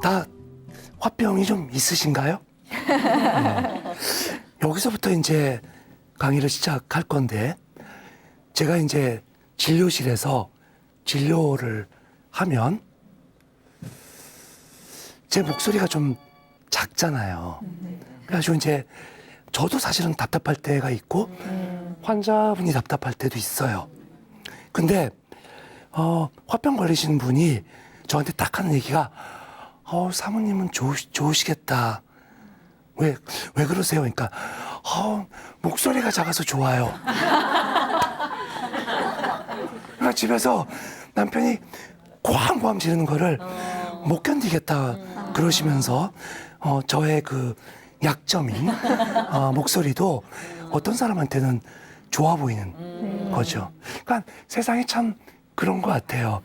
다 화병이 좀 있으신가요? 여기서부터 이제 강의를 시작할 건데, 제가 이제 진료실에서 진료를 하면 제 목소리가 좀 작잖아요. 그래가지고 이제 저도 사실은 답답할 때가 있고 환자분이 답답할 때도 있어요. 근데 화병 걸리신 분이 저한테 딱 하는 얘기가 사모님은 좋으시겠다. 왜 그러세요? 그러니까 목소리가 작아서 좋아요. 그러니까 집에서 남편이 고함고함 지르는 거를 못 견디겠다 그러시면서 저의 그 약점인 목소리도 어떤 사람한테는 좋아 보이는 거죠. 그러니까 세상이 참 그런 것 같아요.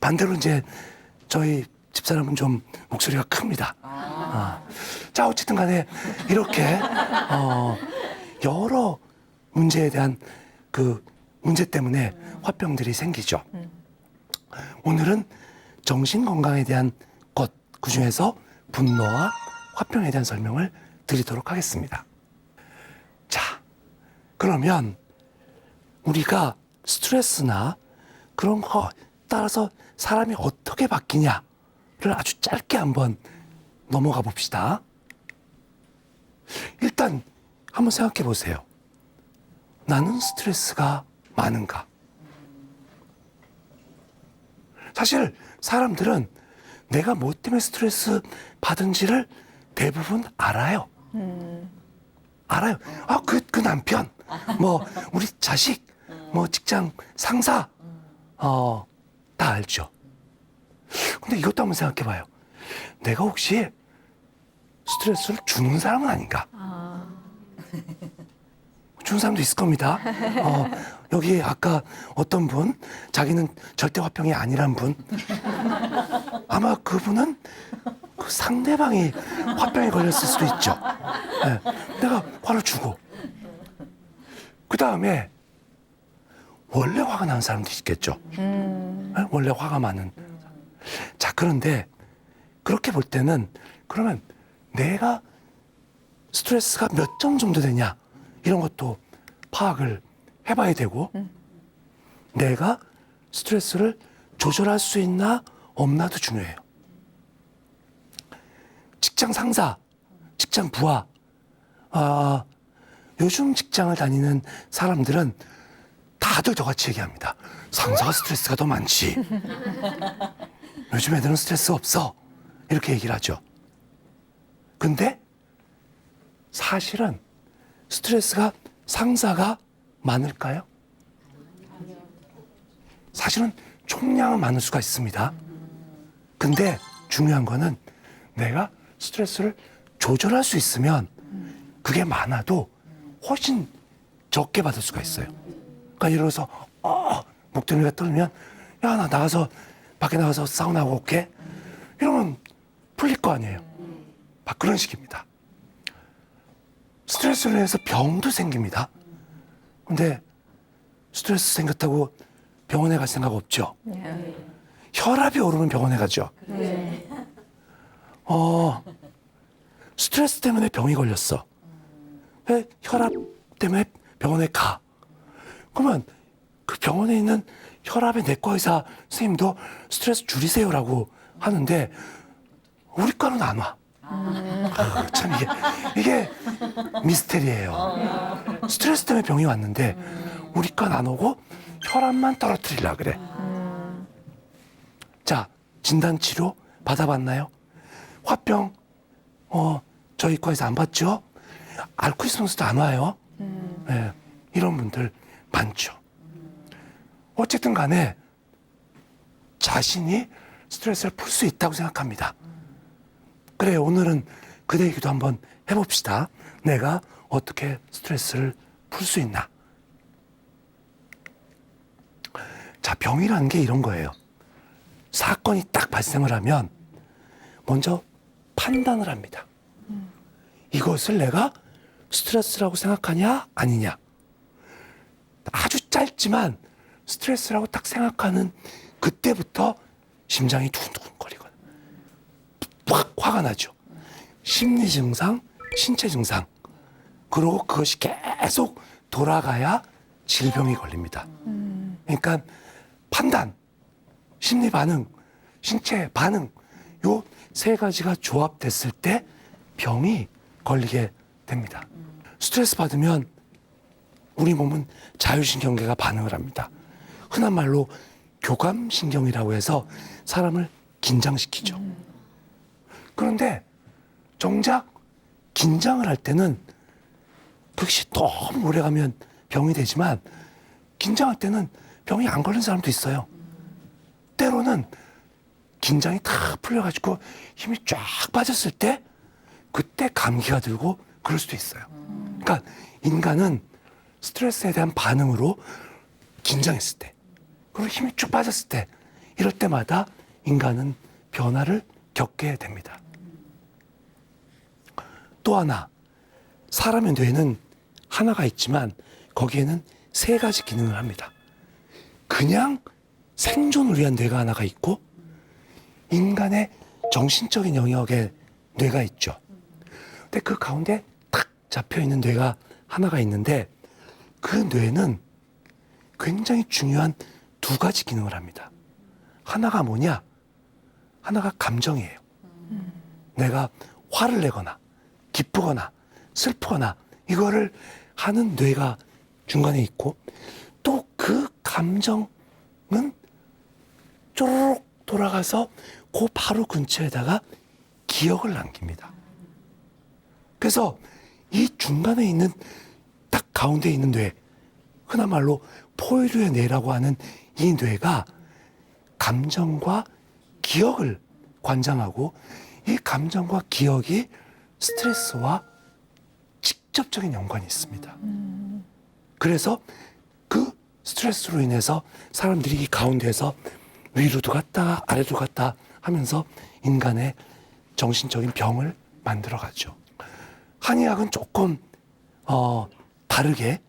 반대로 이제 저희 집사람은 좀 목소리가 큽니다. 자, 어쨌든 간에 이렇게 여러 문제에 대한 그 문제 때문에 화병들이 생기죠. 오늘은 정신건강에 대한 것, 그중에서 분노와 화병에 대한 설명을 드리도록 하겠습니다. 자, 그러면 우리가 스트레스나 그런 거 따라서 사람이 어떻게 바뀌냐를 아주 짧게 한번 넘어가 봅시다. 일단 한번 생각해 보세요. 나는 스트레스가 많은가? 사실 사람들은 내가 뭐 때문에 스트레스 받은지를 대부분 알아요. 알아요. 그 남편, 뭐 우리 자식, 뭐 직장 상사, 다 알죠. 근데 이것도 한번 생각해 봐요. 내가 혹시 스트레스를 주는 사람은 아닌가? 주는 사람도 있을 겁니다. 여기 아까 어떤 분, 자기는 절대 화병이 아니란 분, 아마 그분은 그 상대방이 화병에 걸렸을 수도 있죠. 네, 내가 화를 주고, 그 다음에 원래 화가 나는 사람도 있겠죠. 네, 원래 화가 많은. 자, 그런데 그렇게 볼 때는 그러면 내가 스트레스가 몇 점 정도 되냐 이런 것도 파악을 해봐야 되고, 내가 스트레스를 조절할 수 있나 없나도 중요해요. 직장 상사, 직장 부하, 요즘 직장을 다니는 사람들은 다들 저같이 얘기합니다. 상사가 스트레스가 더 많지. 요즘 애들은 스트레스 없어. 이렇게 얘기를 하죠. 근데 사실은 스트레스가 상사가 많을까요? 사실은 총량은 많을 수가 있습니다. 근데 중요한 거는 내가 스트레스를 조절할 수 있으면 그게 많아도 훨씬 적게 받을 수가 있어요. 그러니까 예를 들어서 목덜미가 떨리면 야, 나 밖에 나가서 사우나하고 올게. 이러면 풀릴 거 아니에요. 막 그런 식입니다. 스트레스로 해서 병도 생깁니다. 근데 스트레스 생겼다고 병원에 갈 생각 없죠? 혈압이 오르면 병원에 가죠? 스트레스 때문에 병이 걸렸어. 왜 혈압 때문에 병원에 가? 그러면 그 병원에 있는 혈압의 내과 의사 선생님도 스트레스 줄이세요라고 하는데 우리 과는 안 와. 참 이게 미스테리예요. 스트레스 때문에 병이 왔는데 우리 과는 안 오고 혈압만 떨어뜨리려 그래. 자, 진단 치료 받아봤나요? 화병 저희 과에서 안 받죠? 앓고 있으면서도 안 와요. 네, 이런 분들 많죠. 어쨌든 간에 자신이 스트레스를 풀 수 있다고 생각합니다. 그래요, 오늘은 그 얘기도 한번 해봅시다. 내가 어떻게 스트레스를 풀 수 있나. 자, 병이라는 게 이런 거예요. 사건이 딱 발생을 하면 먼저 판단을 합니다. 이것을 내가 스트레스라고 생각하냐 아니냐. 아주 짧지만 스트레스라고 딱 생각하는 그때부터 심장이 두근두근거리거든. 화가 나죠. 심리 증상, 신체 증상. 그리고 그것이 계속 돌아가야 질병이 걸립니다. 그러니까 판단, 심리 반응, 신체 반응 요 세 가지가 조합됐을 때 병이 걸리게 됩니다. 스트레스 받으면 우리 몸은 자율신경계가 반응을 합니다. 흔한 말로 교감신경이라고 해서 사람을 긴장시키죠. 그런데 정작 긴장을 할 때는 그것이 너무 오래가면 병이 되지만 긴장할 때는 병이 안 걸린 사람도 있어요. 때로는 긴장이 다 풀려가지고 힘이 쫙 빠졌을 때 그때 감기가 들고 그럴 수도 있어요. 그러니까 인간은 스트레스에 대한 반응으로 긴장했을 때 그리고 힘이 쭉 빠졌을 때 이럴 때마다 인간은 변화를 겪게 됩니다. 또 하나, 사람의 뇌는 하나가 있지만 거기에는 세 가지 기능을 합니다. 그냥 생존을 위한 뇌가 하나가 있고 인간의 정신적인 영역의 뇌가 있죠. 근데 그 가운데 탁 잡혀있는 뇌가 하나가 있는데 그 뇌는 굉장히 중요한 두 가지 기능을 합니다. 하나가 뭐냐? 하나가 감정이에요. 내가 화를 내거나 기쁘거나 슬프거나 이거를 하는 뇌가 중간에 있고 또 그 감정은 쪼르륵 돌아가서 그 바로 근처에다가 기억을 남깁니다. 그래서 이 중간에 있는 딱 가운데 있는 뇌, 흔한 말로 포유류의 뇌라고 하는 이 뇌가 감정과 기억을 관장하고 이 감정과 기억이 스트레스와 직접적인 연관이 있습니다. 그래서 그 스트레스로 인해서 사람들이 이 가운데에서 위로도 갔다 아래도 갔다 하면서 인간의 정신적인 병을 만들어가죠. 한의학은 조금 다르게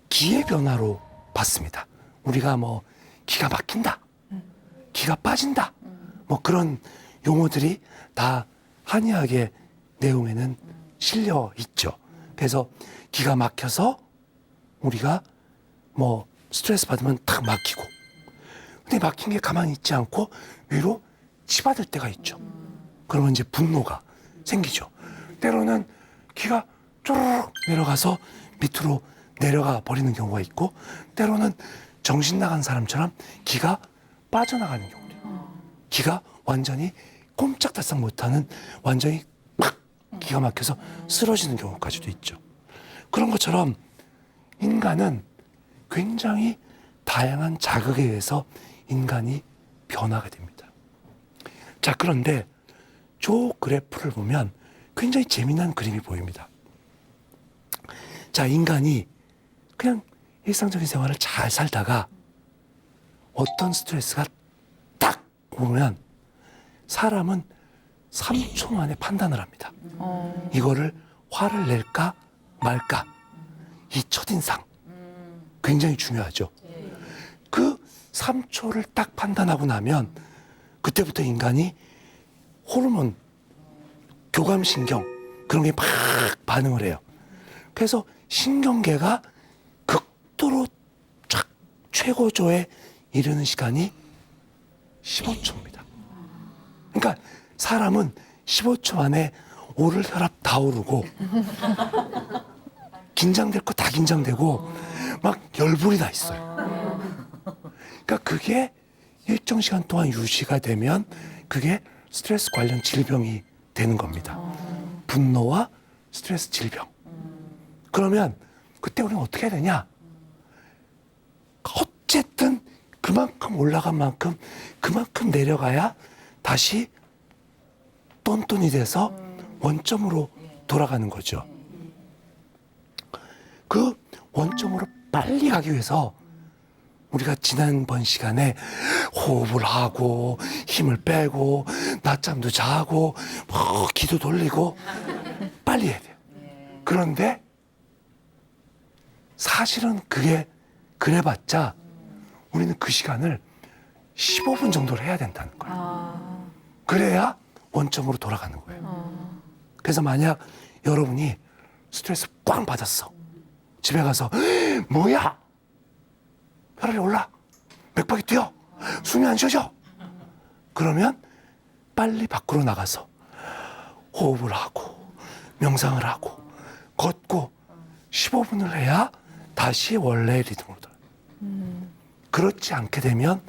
기의 변화로 봤습니다. 우리가 뭐 기가 막힌다, 기가 빠진다, 뭐 그런 용어들이 다 한의학의 내용에는 실려 있죠. 그래서 기가 막혀서 우리가 뭐 스트레스 받으면 탁 막히고 근데 막힌 게 가만히 있지 않고 위로 치받을 때가 있죠. 그러면 이제 분노가 생기죠. 때로는 기가 쪼르륵 내려가서 밑으로 내려가 버리는 경우가 있고 때로는 정신 나간 사람처럼 기가 빠져나가는 경우도 있고 기가 완전히 꼼짝달싹 못하는 완전히 막 기가 막혀서 쓰러지는 경우까지도 있죠. 그런 것처럼 인간은 굉장히 다양한 자극에 의해서 인간이 변화가 됩니다. 자, 그런데 저 그래프를 보면 굉장히 재미난 그림이 보입니다. 자, 인간이 그냥 일상적인 생활을 잘 살다가 어떤 스트레스가 딱 오면 사람은 3초 만에 판단을 합니다. 이거를 화를 낼까 말까. 이 첫인상 굉장히 중요하죠. 그 3초를 딱 판단하고 나면 그때부터 인간이 호르몬, 교감신경 그런 게 막 반응을 해요. 그래서 신경계가 극도로 쫙 최고조에 이르는 시간이 15초입니다. 그러니까 사람은 15초 만에 오를 혈압 다 오르고 긴장될 거 다 긴장되고 막 열불이 나 있어요. 그러니까 그게 일정 시간 동안 유지가 되면 그게 스트레스 관련 질병이 되는 겁니다. 분노와 스트레스 질병. 그러면 그때 우리는 어떻게 해야 되냐? 어쨌든 그만큼 올라간 만큼 그만큼 내려가야 다시 똔똔이 돼서 원점으로 돌아가는 거죠. 그 원점으로 빨리 가기 위해서 우리가 지난번 시간에 호흡을 하고 힘을 빼고 낮잠도 자고 뭐 기도 돌리고 빨리 해야 돼요. 그런데 사실은 그게 그래봤자 우리는 그 시간을 15분 정도를 해야 된다는 거예요. 그래야 원점으로 돌아가는 거예요. 그래서 만약 여러분이 스트레스 꽝 받았어. 집에 가서 뭐야? 혈압이 올라. 맥박이 뛰어. 숨이 안 쉬어져. 그러면 빨리 밖으로 나가서 호흡을 하고 명상을 하고 걷고 15분을 해야 다시 원래의 리듬으로 돌아요. 그렇지 않게 되면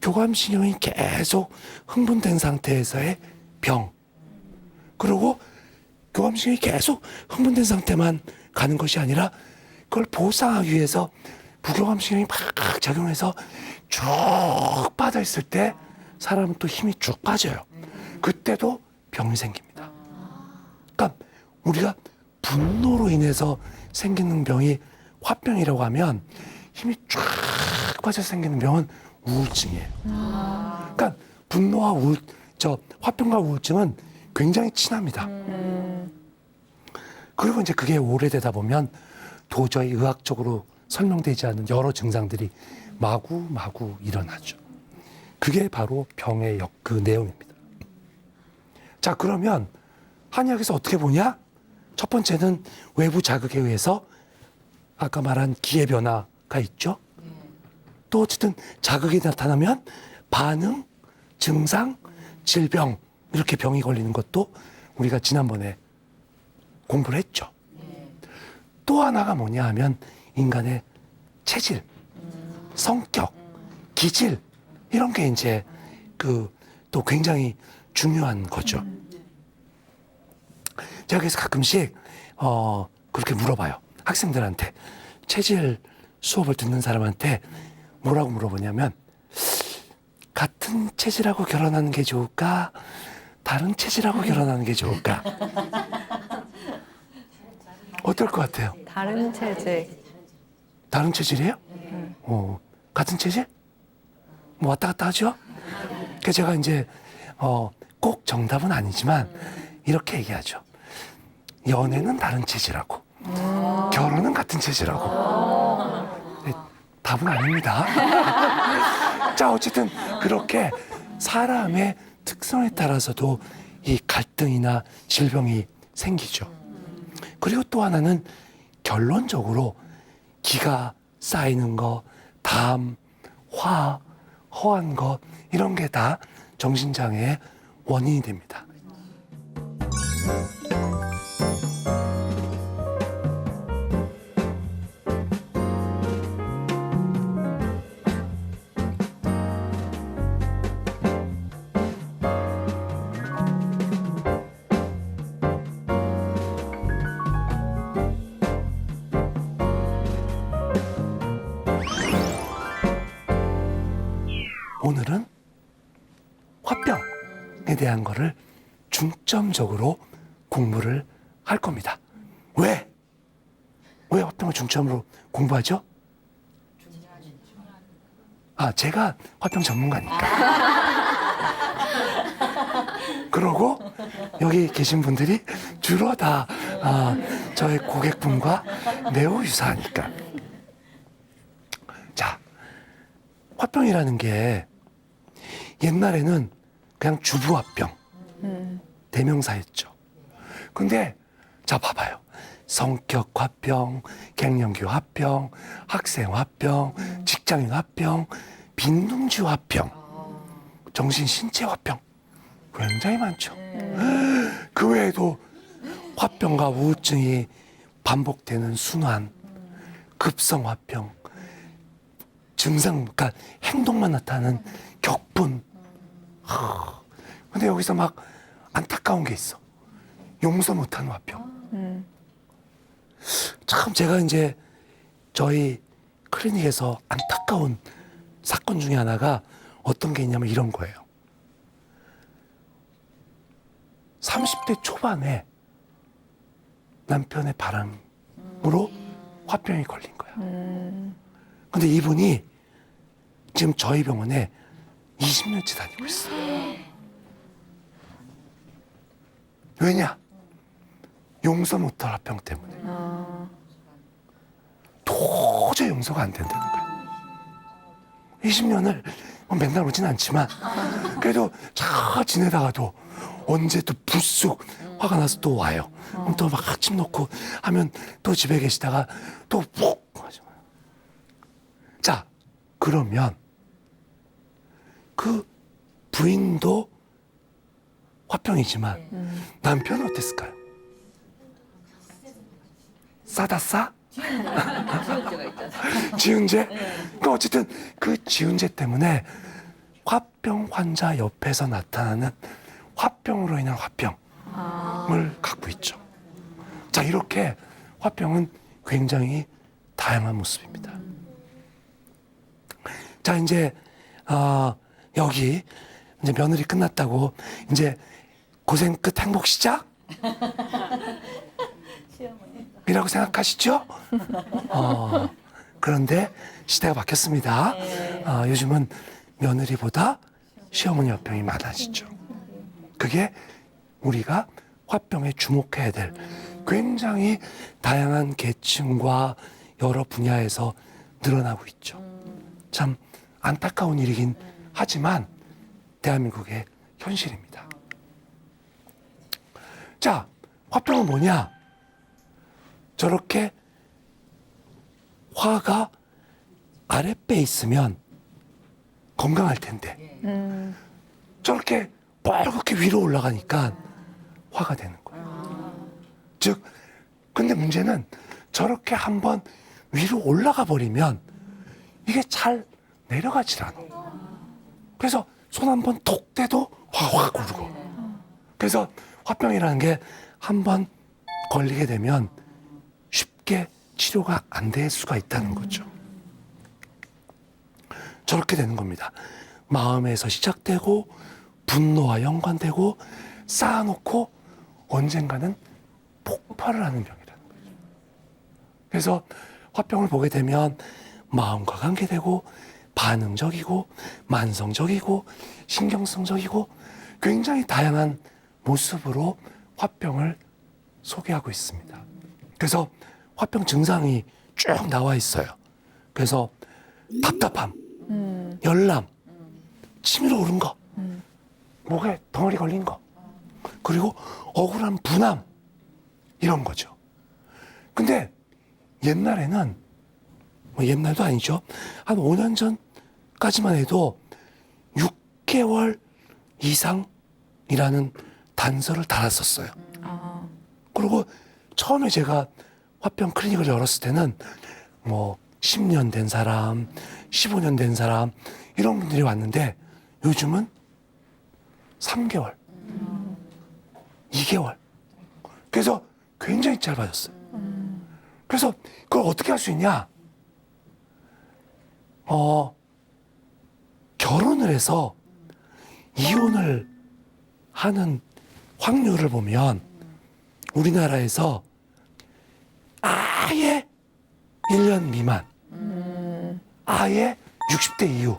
교감신경이 계속 흥분된 상태에서의 병. 그리고 교감신경이 계속 흥분된 상태만 가는 것이 아니라 그걸 보상하기 위해서 부교감신경이 막 작용해서 쭉 빠져 있을 때 사람은 또 힘이 쭉 빠져요. 그때도 병이 생깁니다. 그러니까 우리가 분노로 인해서 생기는 병이 화병이라고 하면 힘이 쫙 빠져서 생기는 병은 우울증이에요. 그러니까 분노와 화병과 우울증은 굉장히 친합니다. 그리고 이제 그게 오래되다 보면 도저히 의학적으로 설명되지 않는 여러 증상들이 마구 일어나죠. 그게 바로 병의 그 내용입니다. 자, 그러면 한의학에서 어떻게 보냐? 첫 번째는 외부 자극에 의해서 아까 말한 기의 변화가 있죠. 또 어쨌든 자극이 나타나면 반응, 증상, 질병 이렇게 병이 걸리는 것도 우리가 지난번에 공부를 했죠. 또 하나가 뭐냐 하면 인간의 체질, 성격, 기질 이런 게 이제 또 굉장히 중요한 거죠. 제가 그래서 가끔씩 그렇게 물어봐요. 학생들한테 체질 수업을 듣는 사람한테 뭐라고 물어보냐면 같은 체질하고 결혼하는 게 좋을까? 다른 체질하고 결혼하는 게 좋을까? 어떨 것 같아요? 다른 체질. 다른 체질이에요? 같은 체질? 뭐 왔다 갔다 하죠? 그래서 제가 이제 꼭 정답은 아니지만 이렇게 얘기하죠. 연애는 다른 체질하고 결혼은 같은 체질하고. 네, 답은 아닙니다. 자, 어쨌든 그렇게 사람의 특성에 따라서도 이 갈등이나 질병이 생기죠. 그리고 또 하나는 결론적으로 기가 쌓이는 거, 담, 화, 허한 것 이런 게 다 정신장애의 원인이 됩니다. 오늘은 화병에 대한 거를 중점적으로 공부를 할 겁니다. 왜? 왜 화병을 중점으로 공부하죠? 제가 화병 전문가니까. 그러고 여기 계신 분들이 주로 다 저의 고객분과 매우 유사하니까. 자, 화병이라는 게 옛날에는 그냥 주부화병 대명사였죠. 근데 자, 봐봐요. 성격 화병, 갱년기 화병, 학생 화병, 직장인 화병, 빈둥지 화병, 정신 신체 화병 굉장히 많죠. 그 외에도 화병과 우울증이 반복되는 순환, 급성 화병, 증상, 그러니까 행동만 나타나는 격분. 근데 여기서 막 안타까운 게 있어. 용서 못하는 화병. 참 제가 이제 저희 클리닉에서 안타까운 사건 중에 하나가 어떤 게 있냐면 이런 거예요. 30대 초반에 남편의 바람으로 화병이 걸린 거야. 근데 이분이 지금 저희 병원에 20년째 다니고 있어. 왜냐? 용서 못할 화병 때문에. 도저히 용서가 안 된다는 거야. 20년을 맨날 오진 않지만 그래도 잘 지내다가도 언제 또 불쑥 화가 나서 또 와요. 그럼 또 막 침 놓고 하면 또 집에 계시다가 또 푹 하죠. 자, 그러면 그 부인도 화병이지만 남편은 어땠을까요? 싸다 싸? 지은죄가 있잖아. 지은죄? 그러니까 어쨌든 그 지은죄 때문에 화병 환자 옆에서 나타나는 화병으로 인한 화병을 갖고 있죠. 자, 이렇게 화병은 굉장히 다양한 모습입니다. 자, 이제 여기 이제 며느리 끝났다고 이제 고생 끝 행복 시작? 이라고 생각하시죠? 그런데 시대가 바뀌었습니다. 요즘은 며느리보다 시어머니 화병이 많아지죠. 그게 우리가 화병에 주목해야 될 굉장히 다양한 계층과 여러 분야에서 늘어나고 있죠. 참 안타까운 일이긴 하지만 대한민국의 현실입니다. 자, 화병은 뭐냐? 저렇게 화가 아랫배에 있으면 건강할 텐데 저렇게 빨갛게 위로 올라가니까 화가 되는 거예요. 즉, 근데 문제는 저렇게 한번 위로 올라가 버리면 이게 잘 내려가질 않아. 그래서 손 한번 톡 떼도 확 오르고. 그래서 화병이라는 게 한번 걸리게 되면 쉽게 치료가 안 될 수가 있다는 거죠. 저렇게 되는 겁니다. 마음에서 시작되고 분노와 연관되고 쌓아놓고 언젠가는 폭발을 하는 병이라는 거죠. 그래서 화병을 보게 되면 마음과 관계되고 반응적이고 만성적이고 신경성적이고 굉장히 다양한 모습으로 화병을 소개하고 있습니다. 그래서 화병 증상이 쭉 나와 있어요. 그래서 답답함, 열남, 치밀어 오른 거, 목에 덩어리 걸린 거, 그리고 억울한 분함, 이런 거죠. 근데 옛날에는, 뭐 옛날도 아니죠. 한 5년 전까지만 해도 6개월 이상이라는 단서를 달았었어요. 그리고 처음에 제가 화병 클리닉을 열었을 때는 뭐 10년 된 사람, 15년 된 사람 이런 분들이 왔는데 요즘은 3개월, 2개월. 그래서 굉장히 짧아졌어요. 그래서 그걸 어떻게 할 수 있냐? 결혼을 해서 이혼을 하는 확률을 보면 우리나라에서 아예 1년 미만, 아예 60대 이후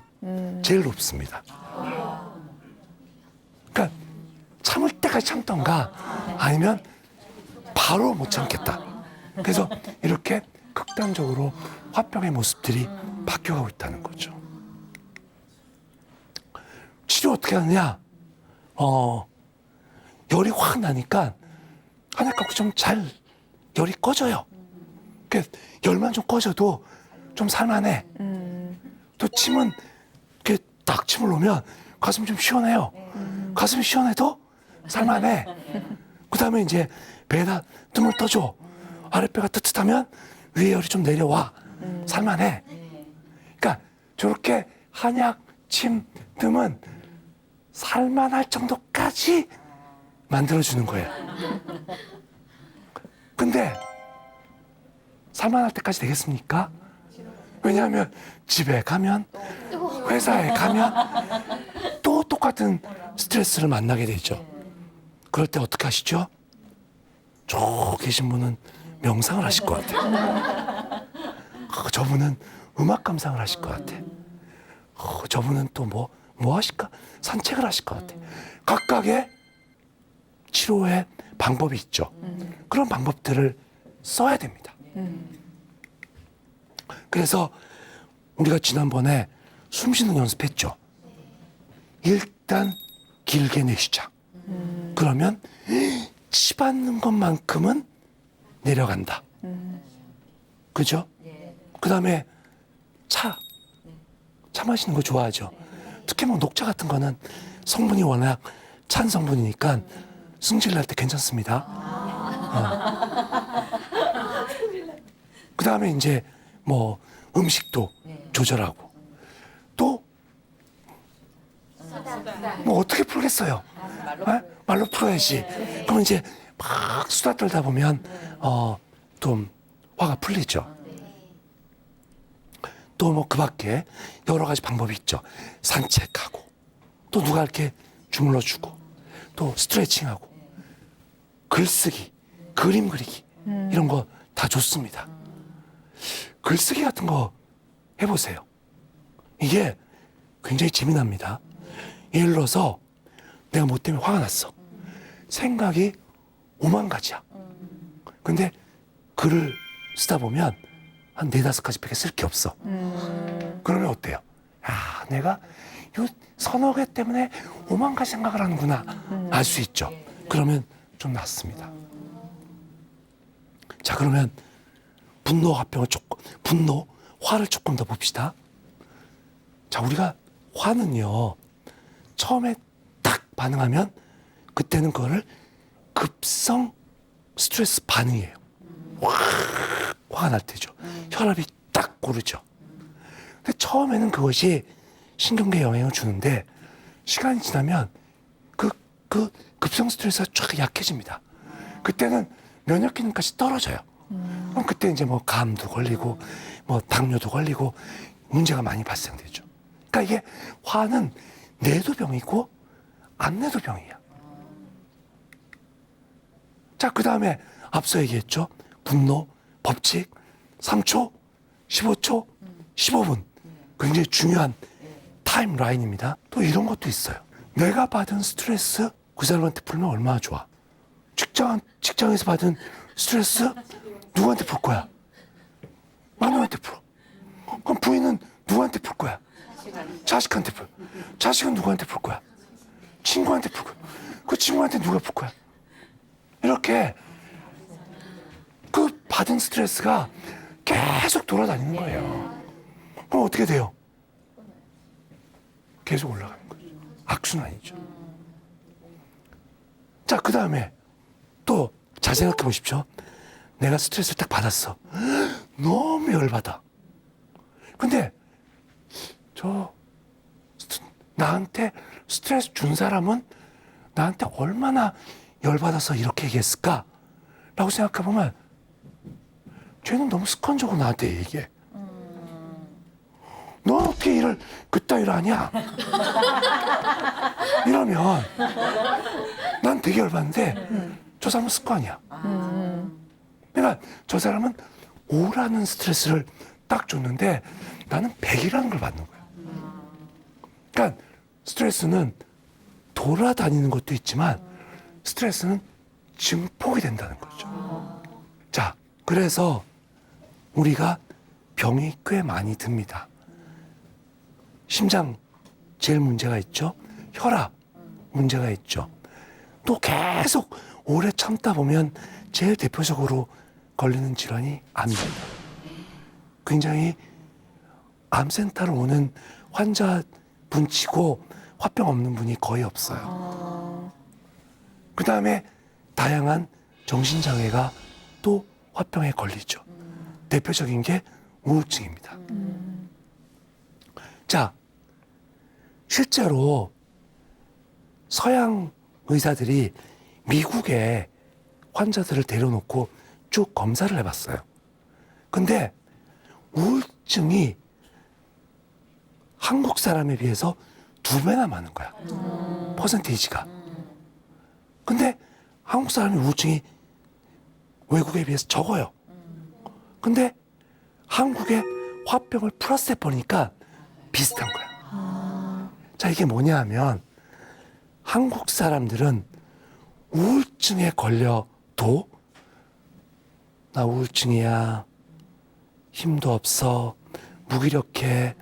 제일 높습니다. 그러니까 참을 때까지 참던가 아니면 바로 못 참겠다. 그래서 이렇게 극단적으로 화병의 모습들이 바뀌어가고 있다는 거죠. 치료 어떻게 하느냐? 열이 확 나니까 한약 갖고 좀 잘 열이 꺼져요. 열만 좀 꺼져도 좀 살만해. 또 침은 이렇게 딱 침을 놓으면 가슴이 좀 시원해요. 가슴이 시원해도 살만해. 그 다음에 이제 배에다 뜸을 떠줘. 아랫배가 뜨뜻하면 위에 열이 좀 내려와. 살만해. 그러니까 저렇게 한약, 침, 뜸은 살만할 정도까지 만들어주는 거예요. 근데 살만할 때까지 되겠습니까? 왜냐하면 집에 가면 회사에 가면 또 똑같은 스트레스를 만나게 되죠. 그럴 때 어떻게 하시죠? 저 계신 분은 명상을 하실 것 같아요. 저분은 음악 감상을 하실 것 같아. 저분은 또 뭐 하실까? 산책을 하실 것 같아. 각각의 치료의 방법이 있죠. 그런 방법들을 써야 됩니다. 그래서 우리가 지난번에 숨쉬는 연습했죠. 일단 길게 내쉬자. 그러면 치받는 것만큼은 내려간다. 그죠? 그 다음에 차 마시는 거 좋아하죠. 특히 뭐 녹차 같은 거는 성분이 워낙 찬 성분이니까 승질 날 때 괜찮습니다. 그 다음에 이제 뭐 음식도 조절하고 또 뭐 어떻게 풀겠어요? 말로 풀어야지. 그럼 이제 막 수다 떨다 보면 좀 화가 풀리죠. 또 뭐 그 밖에 여러 가지 방법이 있죠. 산책하고 또 누가 이렇게 주물러주고 또 스트레칭하고 글쓰기, 그림 그리기 이런 거 다 좋습니다. 글쓰기 같은 거 해보세요. 이게 굉장히 재미납니다. 예를 들어서 내가 뭐 때문에 화가 났어. 생각이 5만 가지야. 근데 글을 쓰다 보면 한 4-5가지밖에 쓸 게 없어. 그러면 어때요? 아, 내가 요 서너 개 때문에 5만 가지 생각을 하는구나. 알 수 있죠. 그러면 좀 낫습니다. 자, 그러면 화를 조금 더 봅시다. 자, 우리가 화는요, 처음에 딱 반응하면 그때는 그거를 급성 스트레스 반응이에요. 화가 날 때죠. 혈압이 딱 오르죠. 근데 처음에는 그것이 신경계에 영향을 주는데 시간이 지나면 그 급성 스트레스가 쫙 약해집니다. 그때는 면역 기능까지 떨어져요. 그럼 그때 이제 뭐 감도 걸리고 뭐 당뇨도 걸리고 문제가 많이 발생되죠. 그러니까 이게 화는 내도 병이고 안 내도 병이야. 자, 그 다음에 앞서 얘기했죠. 분노, 법칙, 3초, 15초, 15분. 굉장히 중요한 타임라인입니다. 또 이런 것도 있어요. 내가 받은 스트레스 그 사람한테 풀면 얼마나 좋아. 직장에서 받은 스트레스 누구한테 풀 거야? 마누라한테 풀어. 그럼 부인은 누구한테 풀 거야? 자식한테 풀. 자식은 누구한테 풀 거야? 친구한테 풀 거야. 그 친구한테 누가 풀 거야? 이렇게 그 받은 스트레스가 계속 돌아다니는 거예요. 그럼 어떻게 돼요? 계속 올라가는 거죠. 악순환이죠. 자, 그 다음에 또 잘 생각해 보십시오. 내가 스트레스를 딱 받았어. 너무 열받아. 근데 나한테 스트레스 준 사람은 나한테 얼마나 열받아서 이렇게 얘기했을까? 라고 생각해 보면 쟤는 너무 습관적으로 나한테 얘기해. 너 어떻게 일을 그따위로 하냐? 이러면 난 되게 열받는데 저 사람은 습관이야. 그러니까 저 사람은 5라는 스트레스를 딱 줬는데 나는 100이라는 걸 받는 거야. 그러니까 스트레스는 돌아다니는 것도 있지만 스트레스는 증폭이 된다는 거죠. 자, 그래서 우리가 병이 꽤 많이 듭니다. 심장 제일 문제가 있죠. 혈압 문제가 있죠. 또 계속 오래 참다 보면 제일 대표적으로 걸리는 질환이 암입니다. 굉장히 암센터로 오는 환자분 치고 화병 없는 분이 거의 없어요. 그 다음에 다양한 정신장애가 또 화병에 걸리죠. 대표적인 게 우울증입니다. 자, 실제로 서양 의사들이 미국에 환자들을 데려놓고 쭉 검사를 해봤어요. 근데 우울증이 한국 사람에 비해서 2배나 많은 거야. 퍼센테이지가. 근데 한국 사람의 우울증이 외국에 비해서 적어요. 근데 한국에 화병을 플러스 해버리니까 비슷한 거야. 자, 이게 뭐냐 하면 한국 사람들은 우울증에 걸려도 나 우울증이야, 힘도 없어, 무기력해,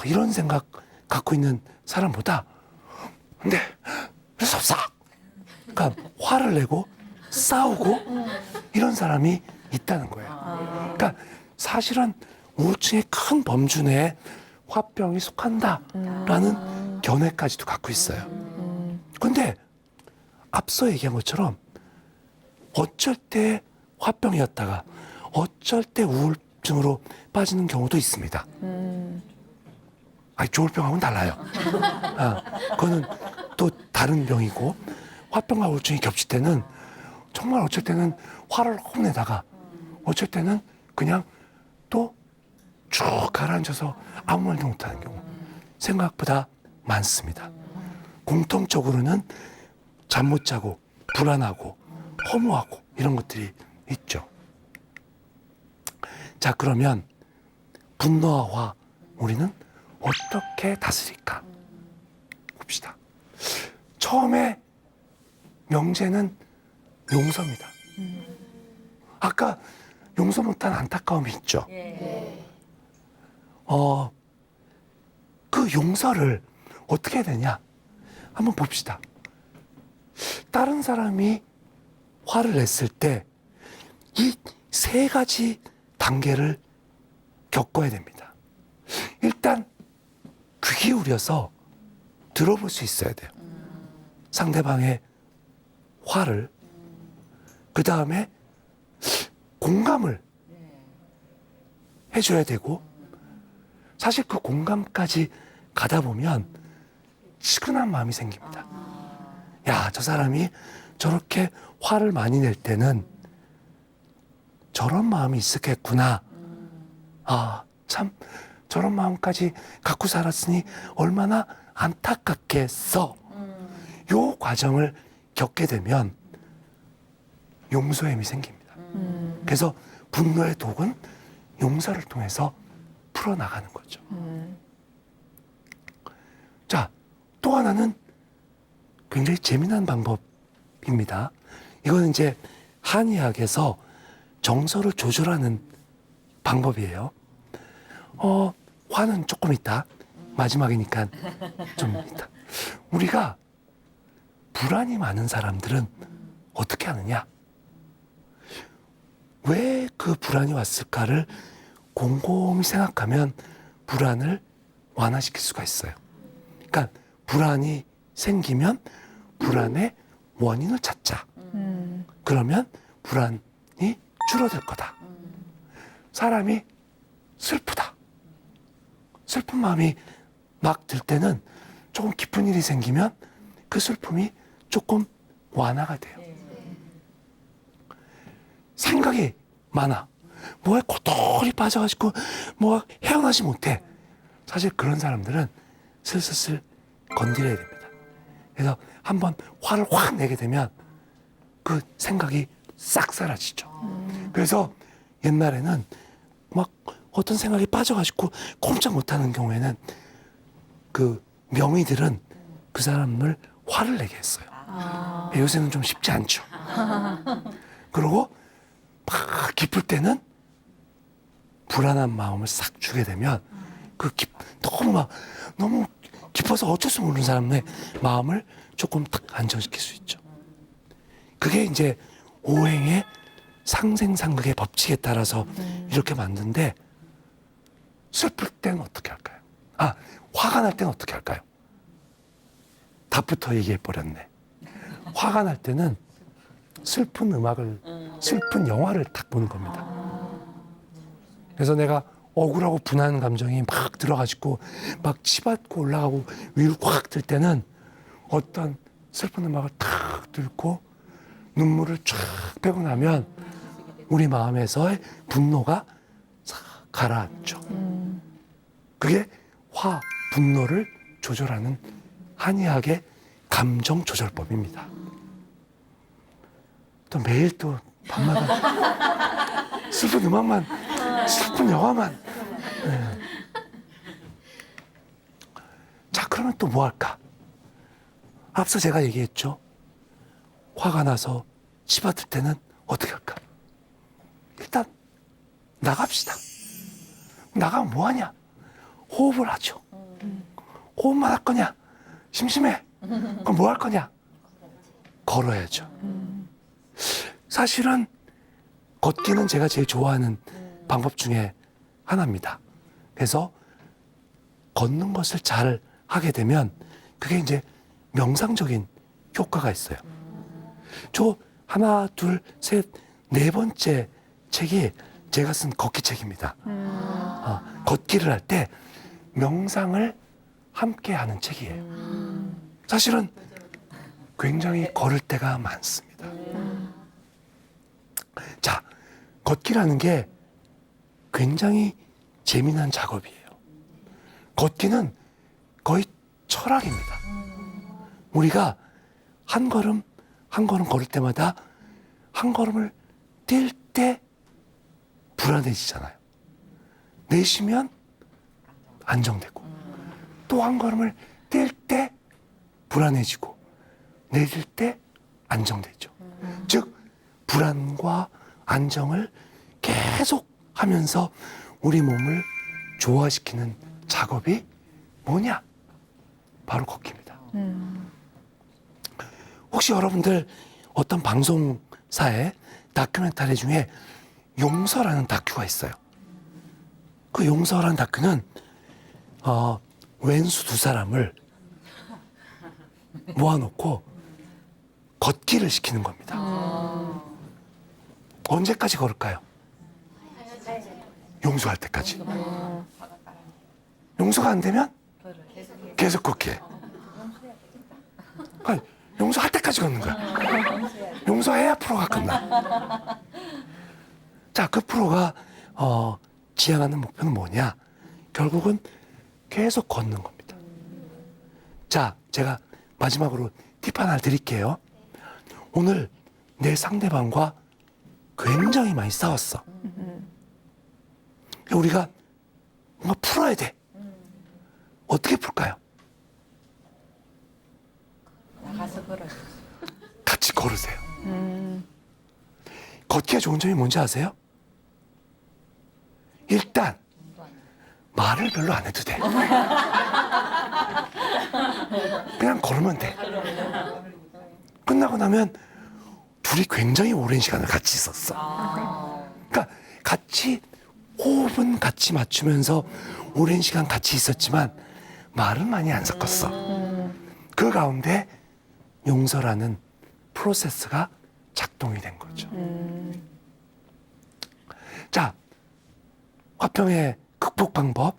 이런 생각 갖고 있는 사람보다 근데 이럴 수 없어. 그러니까 화를 내고 싸우고 이런 사람이 있다는 거예요. 그러니까 사실은 우울증의 큰 범주 내에 화병이 속한다라는 견해까지도 갖고 있어요. 근데 앞서 얘기한 것처럼 어쩔 때 화병이었다가 어쩔 때 우울증으로 빠지는 경우도 있습니다. 아니, 조울병하고는 달라요. 그거는 또 다른 병이고, 화병과 우울증이 겹칠 때는 정말 어쩔 때는 화를 확 내다가 어쩔 때는 그냥 또 쭉 가라앉아서 아무 말도 못하는 경우 생각보다 많습니다. 공통적으로는 잠 못 자고 불안하고 허무하고 이런 것들이 있죠. 자, 그러면 분노와 화 우리는 어떻게 다스릴까 봅시다. 처음에 명제는 용서입니다. 아까 용서 못한 안타까움이 있죠. 그 용서를 어떻게 해야 되냐 한번 봅시다. 다른 사람이 화를 냈을 때 이 세 가지 단계를 겪어야 됩니다. 일단 귀 기울여서 들어볼 수 있어야 돼요. 상대방의 화를. 그 다음에 공감을 해줘야 되고, 사실 그 공감까지 가다 보면 측은한 마음이 생깁니다. 야, 저 사람이 저렇게 화를 많이 낼 때는 저런 마음이 있었겠구나. 아, 참 저런 마음까지 갖고 살았으니 얼마나 안타깝겠어. 요 과정을 겪게 되면 용서의 힘이 생깁니다. 그래서 분노의 독은 용서를 통해서 풀어나가는 거죠. 자, 또 하나는 굉장히 재미난 방법입니다. 이거는 이제 한의학에서 정서를 조절하는 방법이에요. 화는 조금 있다. 마지막이니까 좀 있다. 우리가 불안이 많은 사람들은 어떻게 하느냐? 왜 그 불안이 왔을까를 곰곰이 생각하면 불안을 완화시킬 수가 있어요. 그러니까 불안이 생기면 불안의 원인을 찾자. 그러면 불안이 줄어들 거다. 사람이 슬프다. 슬픈 마음이 막 들 때는 조금 깊은 일이 생기면 그 슬픔이 조금 완화가 돼요. 생각이 많아. 뭐에 고토리 빠져가지고 뭐 헤어나지 못해. 사실 그런 사람들은 슬슬 건드려야 됩니다. 그래서 한번 화를 확 내게 되면 그 생각이 싹 사라지죠. 그래서 옛날에는 막 어떤 생각이 빠져가지고 꼼짝 못하는 경우에는 그 명의들은 그 사람을 화를 내게 했어요. 요새는 좀 쉽지 않죠. 그리고 막 깊을 때는 불안한 마음을 싹 주게 되면 너무 깊어서 어쩔 수 모르는 사람의 마음을 조금 탁 안정시킬 수 있죠. 그게 이제 오행의 상생상극의 법칙에 따라서 이렇게 만드는데, 슬플 때는 어떻게 할까요? 화가 날 때는 어떻게 할까요? 답부터 얘기해 버렸네. 화가 날 때는 슬픈 슬픈 영화를 딱 보는 겁니다. 그래서 내가 억울하고 분한 감정이 막 들어가지고 막 치받고 올라가고 위로 확 들 때는 어떤 슬픈 음악을 탁 들고 눈물을 쫙 빼고 나면 우리 마음에서의 분노가 싹 가라앉죠. 그게 분노를 조절하는 한의학의 감정 조절법입니다. 또 매일 또 밤마다 슬픈 음악만, 슬픈 영화만. 네. 자, 그러면 또 뭐 할까? 앞서 제가 얘기했죠. 화가 나서 치받을 때는 어떻게 할까? 일단 나갑시다. 나가면 뭐 하냐? 호흡을 하죠. 호흡만 할 거냐? 심심해. 그럼 뭐 할 거냐? 걸어야죠. 사실은 걷기는 제가 제일 좋아하는 방법 중에 하나입니다. 그래서 걷는 것을 잘 하게 되면 그게 이제 명상적인 효과가 있어요. 저 하나, 둘, 셋, 네 번째 책이 제가 쓴 걷기 책입니다. 걷기를 할 때 명상을 함께 하는 책이에요. 사실은 굉장히 걸을 때가 많습니다. 자, 걷기라는 게 굉장히 재미난 작업이에요. 걷기는 거의 철학입니다. 우리가 한 걸음 한 걸음 걸을 때마다 한 걸음을 뛸 때 불안해지잖아요. 내쉬면 안정되고 또 한 걸음을 뛸 때 불안해지고 내쉴 때 안정되죠. 즉 불안과 안정을 계속 하면서 우리 몸을 조화시키는 작업이 뭐냐? 바로 걷기입니다. 혹시 여러분들 어떤 방송사의 다큐멘터리 중에 용서라는 다큐가 있어요. 그 용서라는 다큐는 왼수 두 사람을 모아놓고 걷기를 시키는 겁니다. 언제까지 걸을까요? 용서할 때까지. 용서가 안 되면 계속 걷기. 아니, 용서할 때까지 걷는 거야. 용서해야 프로가 끝나. 자, 그 프로가 지향하는 목표는 뭐냐? 결국은 계속 걷는 겁니다. 자, 제가 마지막으로 팁 하나 드릴게요. 오늘 내 상대방과 굉장히 많이 싸웠어. 우리가 뭔가 풀어야 돼. 어떻게 풀까요? 가서 걸어. 같이 걸으세요. 걷기가 좋은 점이 뭔지 아세요? 일단 말을 별로 안 해도 돼. 그냥 걸으면 돼. 끝나고 나면 둘이 굉장히 오랜 시간을 같이 있었어. 그러니까 같이 호흡은 같이 맞추면서 오랜 시간 같이 있었지만 말은 많이 안 섞었어. 그 가운데 용서라는 프로세스가 작동이 된 거죠. 자, 화병의 극복 방법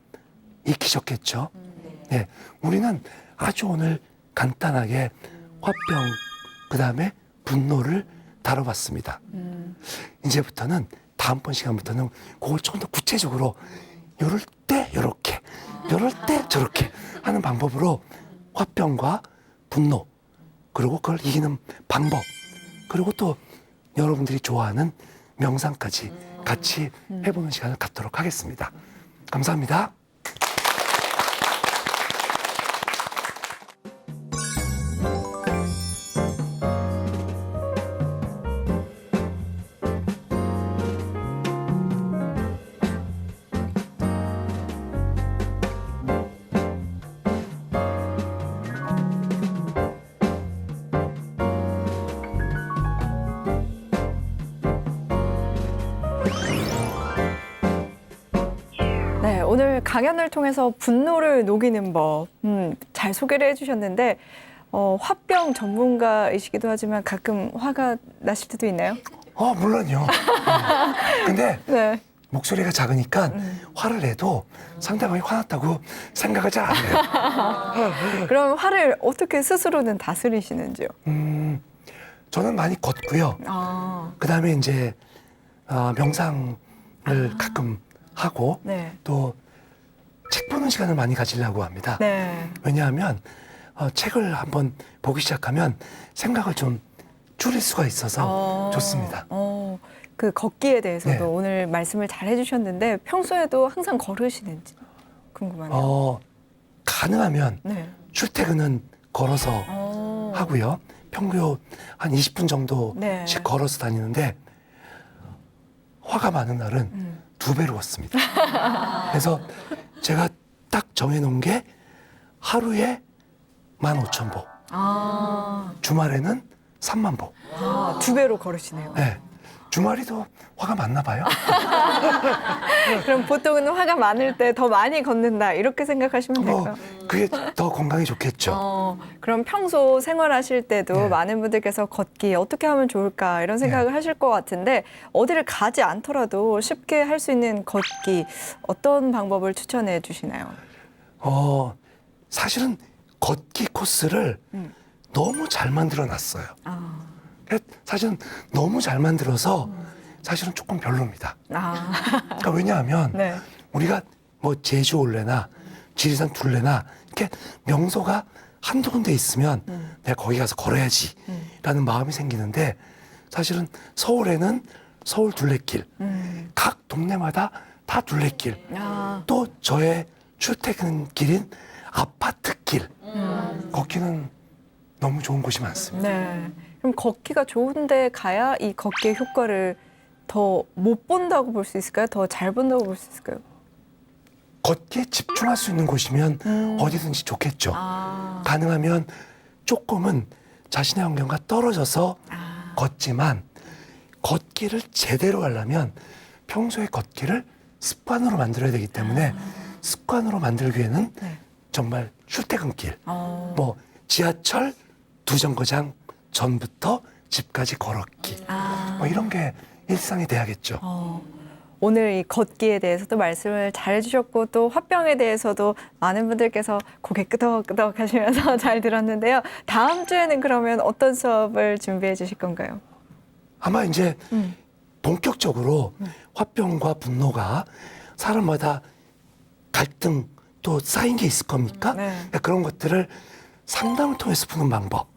익히셨겠죠? 네, 우리는 아주 오늘 간단하게 화병, 그 다음에 분노를 다뤄봤습니다. 이제부터는 다음번 시간부터는 그걸 조금 더 구체적으로 이럴 때 이렇게, 이럴 때 저렇게 하는 방법으로 화병과 분노, 그리고 그걸 이기는 방법, 그리고 또 여러분들이 좋아하는 명상까지 같이 해보는 시간을 갖도록 하겠습니다. 감사합니다. 네, 오늘 강연을 통해서 분노를 녹이는 법, 잘 소개를 해주셨는데, 화병 전문가이시기도 하지만 가끔 화가 나실 때도 있나요? 물론요. 근데 네. 목소리가 작으니까 화를 내도 상대방이 화났다고 생각을 잘 안 해요. 그럼 화를 어떻게 스스로는 다스리시는지요? 저는 많이 걷고요. 그 다음에 이제 명상을 가끔 하고 네. 또 책 보는 시간을 많이 가지려고 합니다. 네. 왜냐하면 책을 한번 보기 시작하면 생각을 좀 줄일 수가 있어서 좋습니다. 그 걷기에 대해서도 네. 오늘 말씀을 잘 해주셨는데 평소에도 항상 걸으시는지 궁금하네요. 가능하면 네. 출퇴근은 걸어서 하고요. 평균 한 20분 정도씩 네. 걸어서 다니는데 화가 많은 날은 2배로 걷습니다. 그래서 제가 딱 정해놓은 게 하루에 15,000보, 주말에는 3만 보. 아, 2배로 걸으시네요. 네. 주말이도 화가 많나 봐요. 그럼 보통은 화가 많을 때 더 많이 걷는다 이렇게 생각하시면 될까요? 그게 더 건강에 좋겠죠. 그럼 평소 생활하실 때도 네. 많은 분들께서 걷기 어떻게 하면 좋을까 이런 생각을 하실 것 같은데 어디를 가지 않더라도 쉽게 할 수 있는 걷기 어떤 방법을 추천해 주시나요? 사실은 걷기 코스를 너무 잘 만들어 놨어요. 사실은 너무 잘 만들어서 사실은 조금 별로입니다. 그러니까 왜냐하면 네. 우리가 뭐 제주 올레나 지리산 둘레나 이렇게 명소가 한두 군데 있으면 내가 거기 가서 걸어야지 라는 마음이 생기는데 사실은 서울에는 서울 둘레길, 각 동네마다 다 둘레길, 또 저의 출퇴근길인 아파트길 걷기는 너무 좋은 곳이 많습니다. 네. 그럼 걷기가 좋은데 가야 이 걷기의 효과를 더 못 본다고 볼 수 있을까요? 더 잘 본다고 볼 수 있을까요? 걷기에 집중할 수 있는 곳이면 어디든지 좋겠죠. 가능하면 조금은 자신의 환경과 떨어져서 걷지만 걷기를 제대로 하려면 평소에 걷기를 습관으로 만들어야 되기 때문에 습관으로 만들기 위해는 네. 정말 출퇴근길, 뭐 지하철 2정거장 전부터 집까지 걸었기, 뭐 이런 게 일상이 돼야겠죠. 오늘 이 걷기에 대해서도 말씀을 잘 해주셨고 또 화병에 대해서도 많은 분들께서 고개 끄덕끄덕 하시면서 잘 들었는데요. 다음 주에는 그러면 어떤 수업을 준비해 주실 건가요? 아마 이제 본격적으로 화병과 분노가 사람마다 갈등 또 쌓인 게 있을 겁니까? 네. 그러니까 그런 것들을 상담을 통해서 푸는 방법,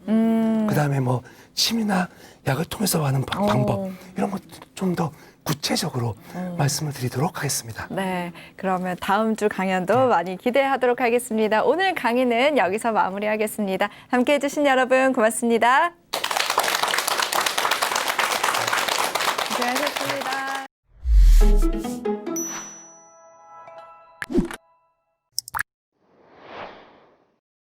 그다음에 뭐 침이나 약을 통해서 하는 방법 이런 것 좀 더 구체적으로 말씀을 드리도록 하겠습니다. 네, 그러면 다음 주 강연도 많이 기대하도록 하겠습니다. 오늘 강의는 여기서 마무리하겠습니다. 함께해 주신 여러분 고맙습니다. 고생하셨습니다.